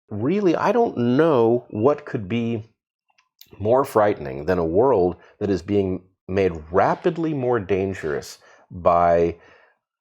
really, I don't know what could be more frightening than a world that is being made rapidly more dangerous by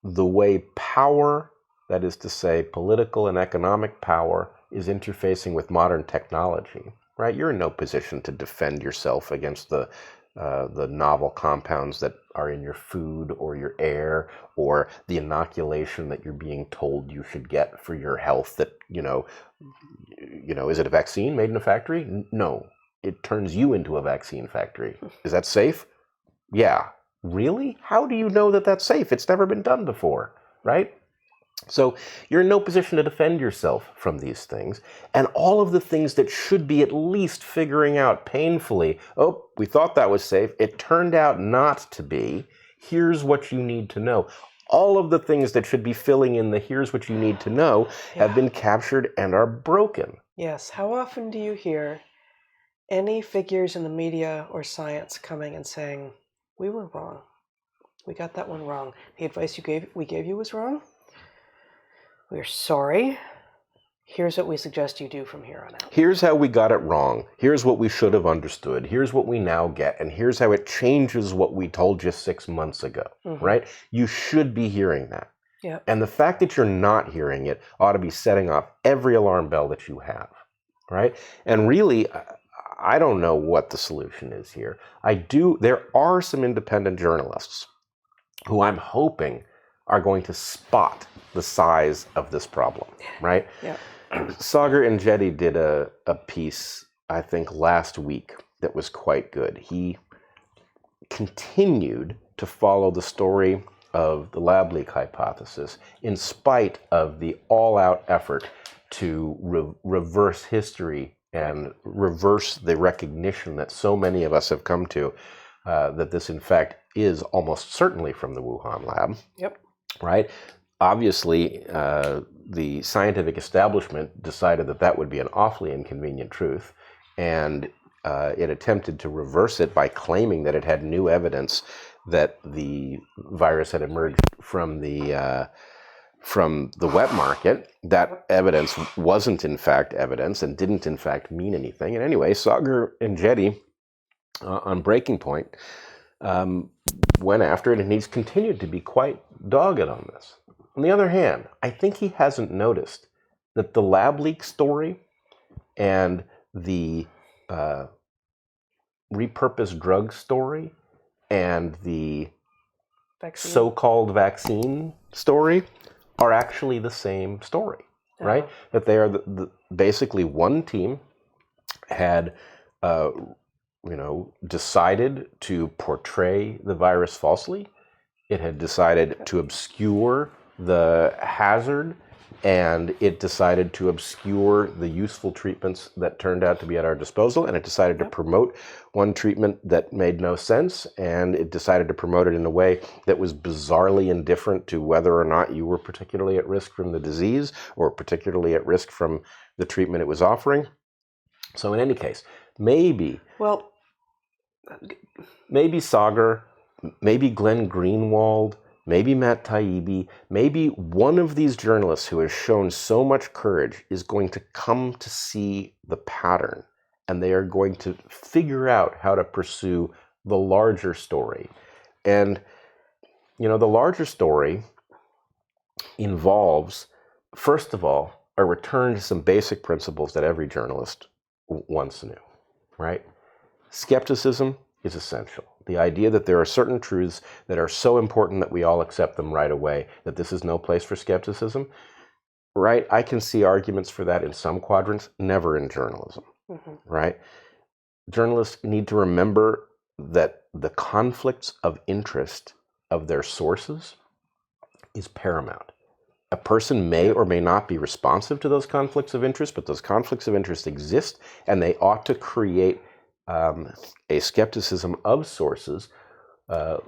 the way power, that is to say, political and economic power, is interfacing with modern technology, right? You're in no position to defend yourself against the novel compounds that are in your food or your air, or the inoculation that you're being told you should get for your health that, is it a vaccine made in a factory? No. It turns you into a vaccine factory. Is that safe? Yeah. Really? How do you know that that's safe? It's never been done before, right? So you're in no position to defend yourself from these things. And all of the things that should be at least figuring out painfully, oh, we thought that was safe. It turned out not to be. Here's what you need to know. All of the things that should be filling in the here's what you need to know have been captured and are broken. Yes. How often do you hear any figures in the media or science coming and saying, we were wrong. We got that one wrong. The advice we gave you was wrong. We're sorry. Here's what we suggest you do from here on out. Here's how we got it wrong. Here's what we should have understood. Here's what we now get. And here's how it changes what we told you 6 months ago, right? You should be hearing that. Yeah. And the fact that you're not hearing it ought to be setting off every alarm bell that you have, right? And really, I don't know what the solution is here. There are some independent journalists who I'm hoping are going to spot the size of this problem, right? Yeah. Sagar Enjeti did a piece, I think, last week that was quite good. He continued to follow the story of the lab leak hypothesis in spite of the all-out effort to reverse history and reverse the recognition that so many of us have come to that this, in fact, is almost certainly from the Wuhan lab. Yep. Right? Obviously, the scientific establishment decided that that would be an awfully inconvenient truth, and it attempted to reverse it by claiming that it had new evidence that the virus had emerged from the wet market. That evidence wasn't in fact evidence and didn't in fact mean anything. And anyway, Sagar Enjeti on Breaking Point went after it, and he's continued to be quite dogged on this. On the other hand, I think he hasn't noticed that the lab leak story and the repurposed drug story and the so-called vaccine story are actually the same story, right? That they are basically one team had decided to portray the virus falsely. It had decided to obscure the hazard, and it decided to obscure the useful treatments that turned out to be at our disposal, and it decided to promote one treatment that made no sense, and it decided to promote it in a way that was bizarrely indifferent to whether or not you were particularly at risk from the disease or particularly at risk from the treatment it was offering. So in any case, maybe Sagar, maybe Glenn Greenwald, maybe Matt Taibbi, maybe one of these journalists who has shown so much courage is going to come to see the pattern, and they are going to figure out how to pursue the larger story. And, the larger story involves, first of all, a return to some basic principles that every journalist once knew, right? Skepticism is essential. The idea that there are certain truths that are so important that we all accept them right away, that this is no place for skepticism, right? I can see arguments for that in some quadrants, never in journalism, right? Journalists need to remember that the conflicts of interest of their sources is paramount. A person may or may not be responsive to those conflicts of interest, but those conflicts of interest exist, and they ought to create a skepticism of sources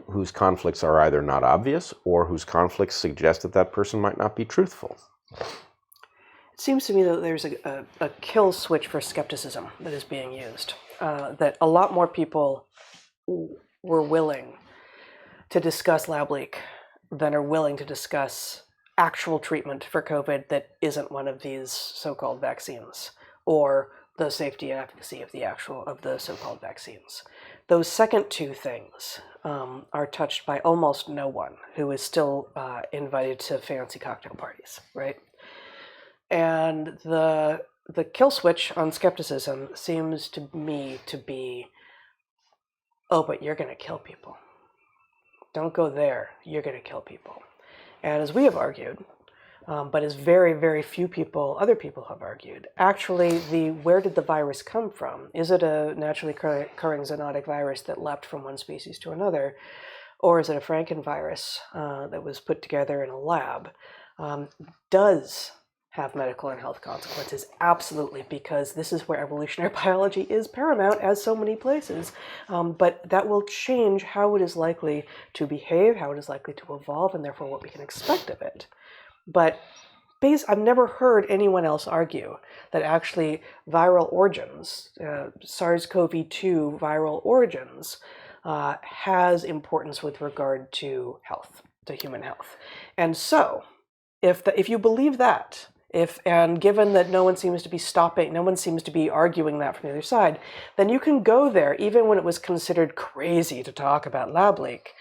whose conflicts are either not obvious or whose conflicts suggest that that person might not be truthful. It seems to me that there's a kill switch for skepticism that is being used, that a lot more people were willing to discuss lab leak than are willing to discuss actual treatment for COVID that isn't one of these so-called vaccines, or the safety and efficacy of the so-called vaccines. Those second two things are touched by almost no one who is still invited to fancy cocktail parties, right? And the kill switch on skepticism seems to me to be, oh, but you're going to kill people. Don't go there. You're going to kill people. And as we have argued, but as very, very few other people have argued, actually, where did the virus come from? Is it a naturally occurring zoonotic virus that leapt from one species to another? Or is it a Frankenvirus that was put together in a lab? Does have medical and health consequences? Absolutely, because this is where evolutionary biology is paramount, as so many places. But that will change how it is likely to behave, how it is likely to evolve, and therefore what we can expect of it. But I've never heard anyone else argue that actually viral origins, SARS-CoV-2 viral origins, has importance with regard to health, to human health. And so, if you believe that, and given that no one seems to be arguing that from the other side, then you can go there, even when it was considered crazy to talk about lab leak,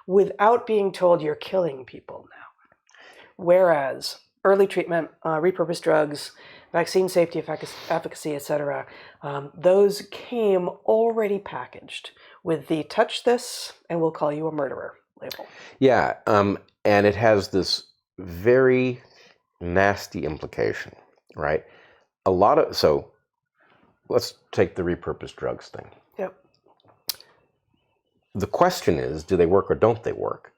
without being told you're killing people now. Whereas early treatment, repurposed drugs, vaccine safety, efficacy, etc., those came already packaged with the "touch this and we'll call you a murderer" label. Yeah, and it has this very nasty implication, right? So let's take the repurposed drugs thing. Yep. The question is, do they work or don't they work?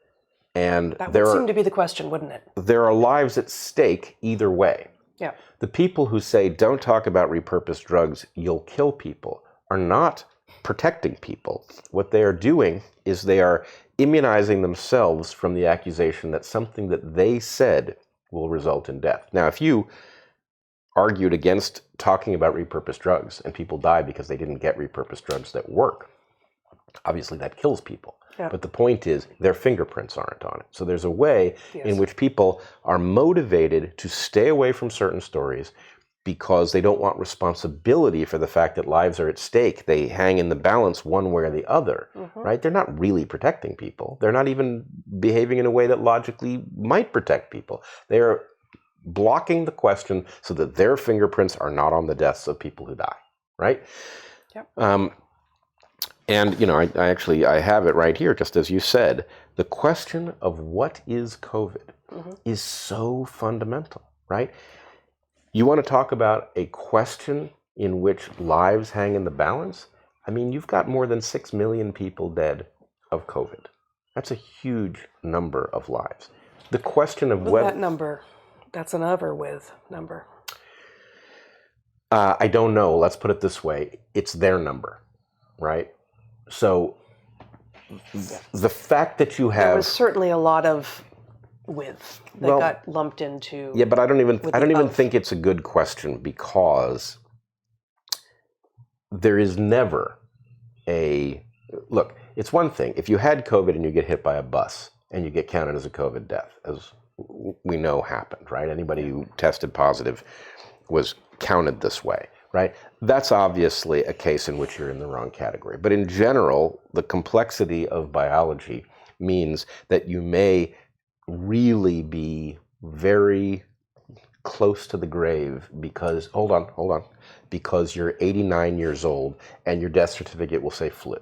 And that would seem to be the question, wouldn't it? There are lives at stake either way. Yeah. The people who say, don't talk about repurposed drugs, you'll kill people, are not protecting people. What they are doing is they are immunizing themselves from the accusation that something that they said will result in death. Now, if you argued against talking about repurposed drugs and people die because they didn't get repurposed drugs that work, obviously that kills people. Yeah. But the point is their fingerprints aren't on it. So there's a way in which people are motivated to stay away from certain stories because they don't want responsibility for the fact that lives are at stake. They hang in the balance one way or the other, right? They're not really protecting people. They're not even behaving in a way that logically might protect people. They're blocking the question so that their fingerprints are not on the deaths of people who die, right? Yep. And, I have it right here, just as you said. The question of what is COVID is so fundamental, right? You want to talk about a question in which lives hang in the balance? I mean, you've got more than 6 million people dead of COVID. That's a huge number of lives. The question of whether... that number, that's an over with number. I don't know. Let's put it this way. It's their number, right? So the fact that you have... There was certainly a lot of with that got lumped into... Yeah, but I don't even think it's a good question, because there is never a... Look, it's one thing. If you had COVID and you get hit by a bus and you get counted as a COVID death, as we know happened, right? Anybody who tested positive was counted this way, right? That's obviously a case in which you're in the wrong category. But in general, the complexity of biology means that you may really be very close to the grave because, hold on, because you're 89 years old and your death certificate will say flu.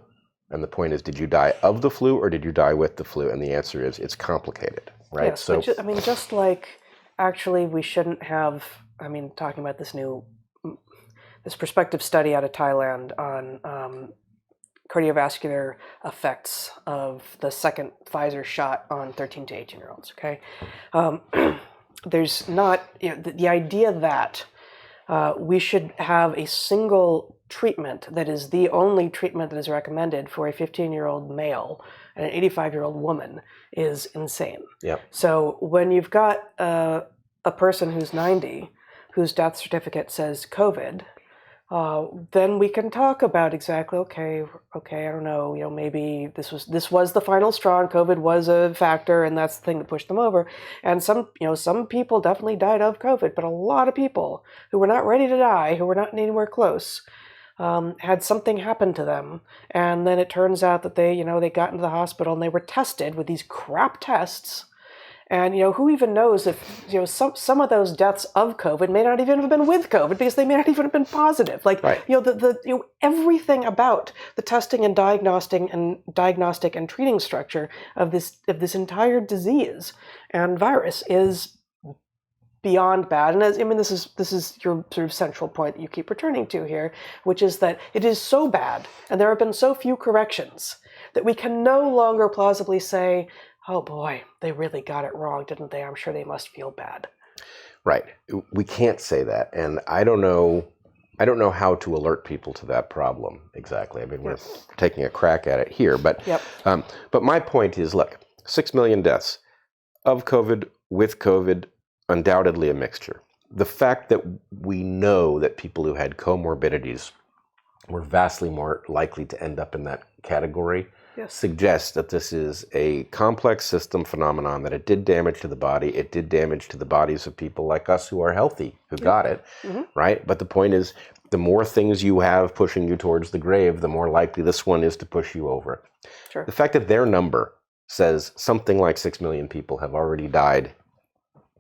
And the point is, did you die of the flu or did you die with the flu? And the answer is, it's complicated, right? Yes, so, just like, actually, we shouldn't have, talking about this prospective study out of Thailand on cardiovascular effects of the second Pfizer shot on 13 to 18-year-olds, okay? There's not, the idea that we should have a single treatment that is the only treatment that is recommended for a 15-year-old male and an 85-year-old woman is insane. Yeah. So when you've got a person whose 90, whose death certificate says COVID, then we can talk about exactly, okay, I don't know, maybe this was the final straw, and COVID was a factor, and that's the thing that pushed them over. And some people definitely died of COVID, but a lot of people who were not ready to die, who were not anywhere close, had something happen to them, and then it turns out that they got into the hospital and they were tested with these crap tests. And who even knows if some of those deaths of COVID may not even have been with COVID, because they may not even have been positive. Like Right. Everything about the testing and diagnostic and treating structure of this entire disease and virus is beyond bad. And this is your sort of central point that you keep returning to here, which is that it is so bad, and there have been so few corrections, that we can no longer plausibly say, oh boy, they really got it wrong, didn't they? I'm sure they must feel bad. Right. We can't say that. And I don't know how to alert people to that problem exactly. I mean, we're taking a crack at it here. But but my point is, look, 6 million deaths of COVID, with COVID, undoubtedly a mixture. The fact that we know that people who had comorbidities were vastly more likely to end up in that category suggests that this is a complex system phenomenon, that it did damage to the body. It did damage to the bodies of people like us who are healthy, who got it, right? But the point is, the more things you have pushing you towards the grave, the more likely this one is to push you over. Sure. The fact that their number says something like 6 million people have already died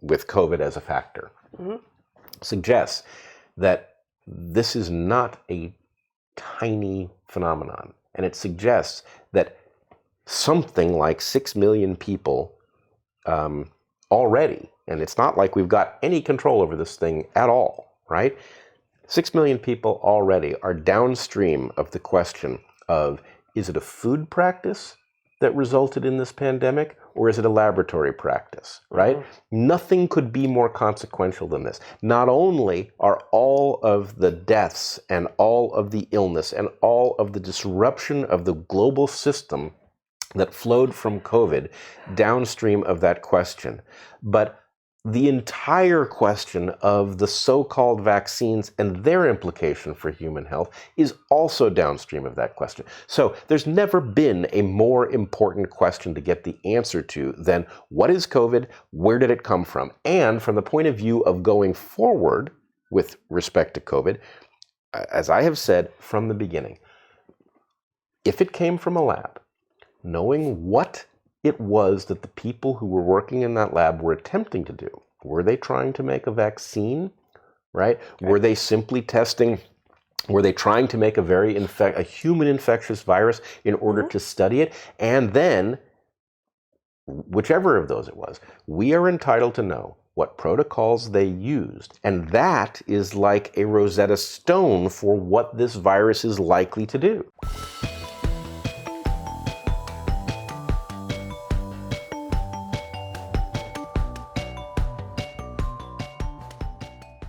with COVID as a factor suggests that this is not a tiny phenomenon. And it suggests that something like 6 million people already, and it's not like we've got any control over this thing at all, right? 6 million people already are downstream of the question of, is it a food practice that resulted in this pandemic, or is it a laboratory practice, right? Nothing could be more consequential than this. Not only are all of the deaths and all of the illness and all of the disruption of the global system that flowed from COVID downstream of that question, but the entire question of the so-called vaccines and their implication for human health is also downstream of that question. So there's never been a more important question to get the answer to than, what is COVID? Where did it come from? And from the point of view of going forward with respect to COVID, as I have said from the beginning, if it came from a lab, knowing what it was that the people who were working in that lab were attempting to do. Were they trying to make a vaccine, right? Okay. Were they simply testing? Were they trying to make a human infectious virus in order to study it? And then, whichever of those it was, we are entitled to know what protocols they used. And that is like a Rosetta Stone for what this virus is likely to do.